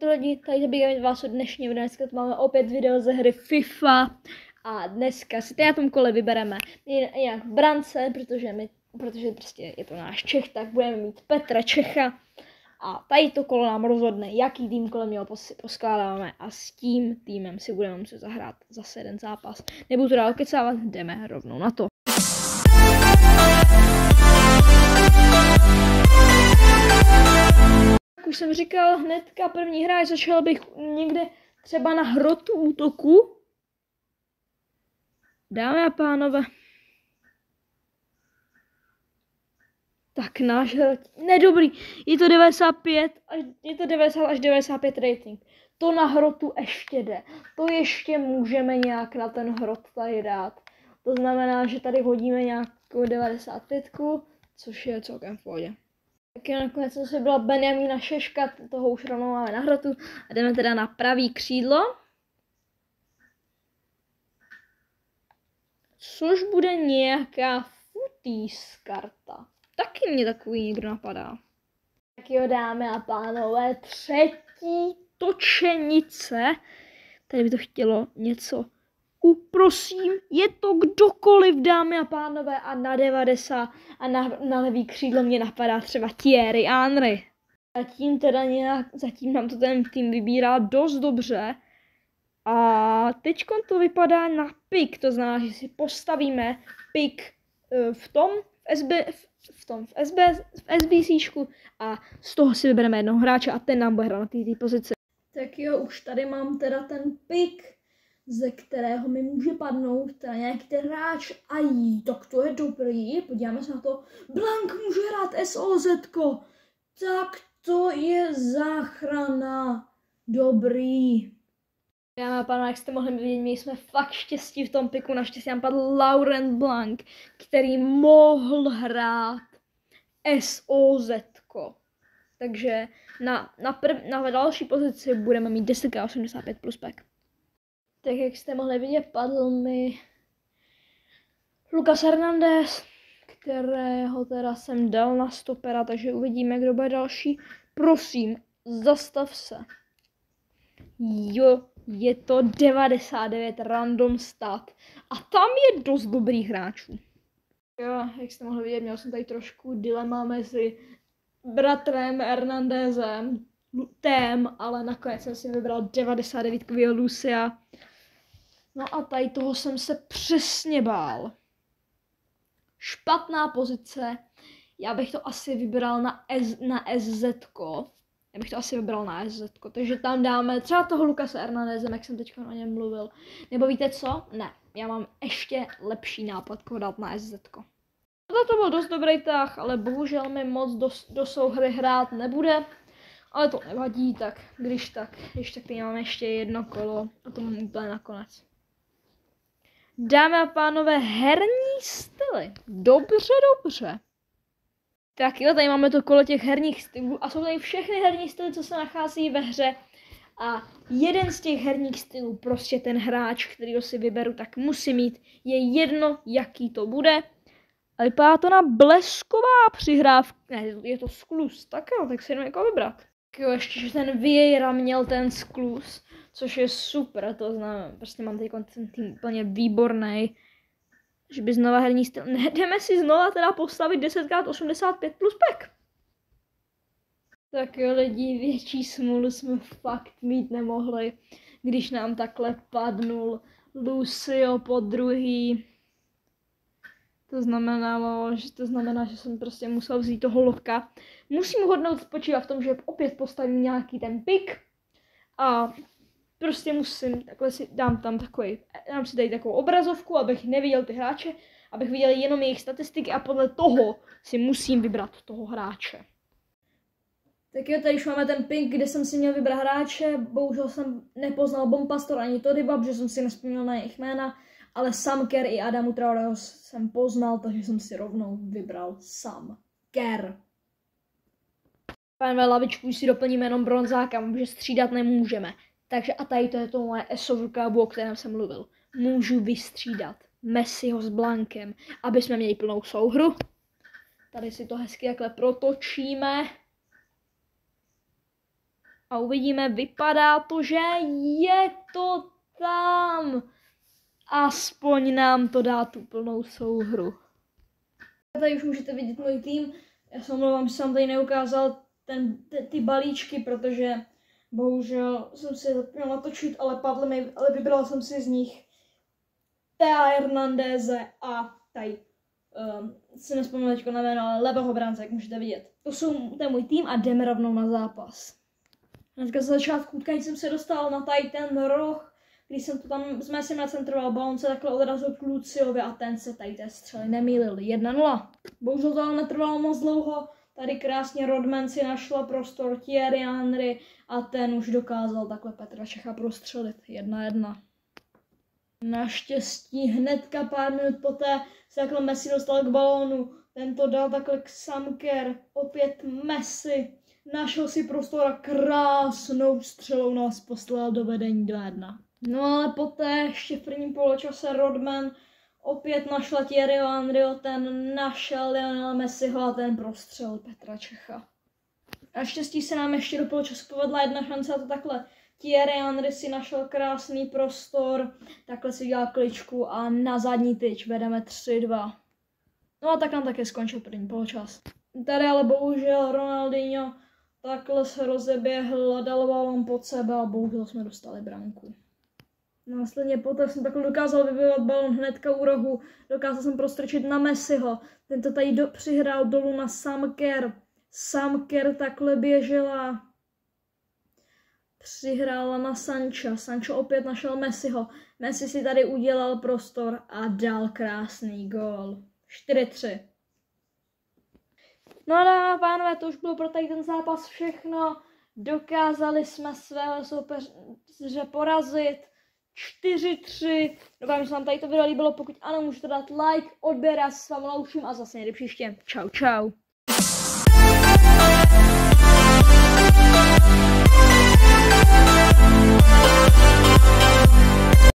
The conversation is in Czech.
To lidi, tady zabíráme vás od dnešního videa, dneska tu máme opět video ze hry FIFA a dneska si tady na tom kole vybereme jinak v brance, protože prostě je to náš Čech, tak budeme mít Petra Čecha a tady to kolo nám rozhodne, jaký tým kolem něho poskládáme a s tím týmem si budeme muset zahrát zase jeden zápas. Nebudu to dál kecávat, jdeme rovnou na to. Jak už jsem říkal, hnedka první hráč, začal bych někde třeba na hrotu útoku. Dámy a pánové. Tak náš hrot, nedobrý, je to 95 až 95 rating. To na hrotu ještě jde. To ještě můžeme nějak na ten hrot tady dát. To znamená, že tady hodíme nějakou 95, což je celkem v pohodě. Tak nakonec jsem si byla Benjamína Šeška, toho už rovnou máme na hrotu a jdeme teda na pravý křídlo. Což bude nějaká Futis karta. Taky mě takový někdo napadá. Tak jo, dámy a pánové, třetí točenice. Tady by to chtělo něco. Prosím, je to kdokoliv, dámy a pánové, a na 90 a na levý křídlo mě napadá třeba Thierry Henry. Zatím nám to ten tým vybírá dost dobře. A teď to vypadá na pick, to znamená, že si postavíme pick v SBCčku a z toho si vybereme jednoho hráče a ten nám bude hrát na té pozici. Tak jo, už tady mám teda ten pick, ze kterého mi může padnout teda nějaký ten hráč. Tak to je dobrý, podíváme se na to. Blank může hrát SOZ-ko, tak to je záchrana. Dobrý. Dámy a pánové, jak jste mohli vidět, my jsme fakt štěstí v tom piku. Naštěstí nám padl Laurent Blanc, který mohl hrát SOZ-ko. Takže na další pozici budeme mít 10x85 plus pack. Tak jak jste mohli vidět, padl mi Lucas Hernandez, kterého teda jsem dal na stopera, takže uvidíme, kdo bude další. Prosím, zastav se. Jo, je to 99 random stat a tam je dost dobrých hráčů. Jo, jak jste mohli vidět, měl jsem tady trošku dilema mezi bratrem Hernandezem, ale nakonec jsem si vybral 99kovýho Lucia. No a tady toho jsem se přesně bál. Špatná pozice. Já bych to asi vybral na SZ-ko. Takže tam dáme třeba toho Lucase Hernandeze, jak jsem teď o něm mluvil. Nebo víte co? Ne, já mám ještě lepší nápad, koho dát na SZ-ko. To byl dost dobrý tah, ale bohužel mi moc do souhry hrát nebude. Ale to nevadí, tak když tak tady máme ještě jedno kolo a to mám úplně nakonec. Dámy a pánové, herní styly. Dobře. Tak jo, tady máme to kolo těch herních stylů a jsou tady všechny herní styly, co se nachází ve hře. A jeden z těch herních stylů, prostě ten hráč, kterýho si vyberu, tak musí mít, je jedno, jaký to bude. A vypadá to na blesková přihrávka, ne, je to skluz, tak jo, tak si jenom jako vybrat. Tak jo, ještě, že ten Vieira měl ten skluz, což je super, to znamená, prostě mám tady ten tým úplně výborný. Že by znova herní styl, jdeme si znova teda postavit 10x85 plus pack. Tak jo lidi, větší smůlu jsme fakt mít nemohli, když nám takhle padnul Lucio po druhý. To znamená, že jsem prostě musel vzít toho Loka. Musím hodnout spočívat v tom, že opět postavím nějaký ten pick a prostě takhle si dám si tady takovou obrazovku, abych neviděl ty hráče, abych viděl jenom jejich statistiky a podle toho si musím vybrat toho hráče. Tak jo, tady už máme ten pick, kde jsem si měl vybrat hráče, bohužel jsem nepoznal Bompastor ani Todiba, protože jsem si nespomněl na jejich jména, ale Sam Kerr i Adamu Traoreho jsem poznal, takže jsem si rovnou vybral Sam Kerr. Pánové, lavičku si doplníme jenom bronzáka, protože střídat nemůžeme. Takže a tady to je to moje SOVKB, o kterém jsem mluvil. Můžu vystřídat Messiho s Blankem, aby jsme měli plnou souhru. Tady si to hezky takhle protočíme. A uvidíme, vypadá to, že je to tam. Aspoň nám to dá tu plnou souhru. Tady už můžete vidět můj tým. Já se omlouvám, že jsem tady neukázal ty balíčky, protože bohužel jsem si zapomněl natočit, ale padly mi, ale vybral jsem si z nich Thea Hernandéze a tady si nespomínám teďko na jméno, ale levého bránce, jak můžete vidět. To je můj tým a jdeme rovnou na zápas. Hnedka za začátku utkání jsem se dostal na tady ten roh, když jsem to tam z Messi nacentroval, balon se takhle odrazil k Luciovi a ten se tady té střely nemýlil. 1-0. Bohužel to ale netrvalo moc dlouho. Tady krásně Rodman si našla prostor Thierry Henry a ten už dokázal takhle Petra Čecha prostřelit. 1-1. Naštěstí hnedka pár minut poté se takhle Messi dostal k balónu. Ten to dal takhle k Samker. Opět Messi. Našel si prostor a krásnou střelou nás poslal do vedení 2-1. No ale poté ještě v prvním poločase Rodman opět našla Thierry Henryho, ten našel Lionela Messiho a ten prostřel Petra Čecha. Naštěstí se nám ještě do poločasu povedla jedna šance a to takhle. Thierry Henry si našel krásný prostor, takhle si dělal kličku a na zadní tyč vedeme 3-2. No a tak nám také skončil první poločas. Tady ale bohužel Ronaldinho takhle se rozeběhl, dal balón pod sebe a bohužel jsme dostali branku. Následně poté jsem takhle dokázal vybývat balón hnedka u rohu, dokázal jsem prostrčit na Messiho, ten to tady přihrál dolů na Samker. Samker takhle běžela, přihrála na Sancha, Sancho opět našel Messiho, Messi si tady udělal prostor a dal krásný gól. 4-3. No a dámy a pánové, to už bylo pro tady ten zápas všechno. Dokázali jsme svého soupeře porazit 4-3. Doufám, že se vám tady to video líbilo. Pokud ano, můžete dát like, odběr, já se s vámi loučím a zase někdy příště. Čau, čau.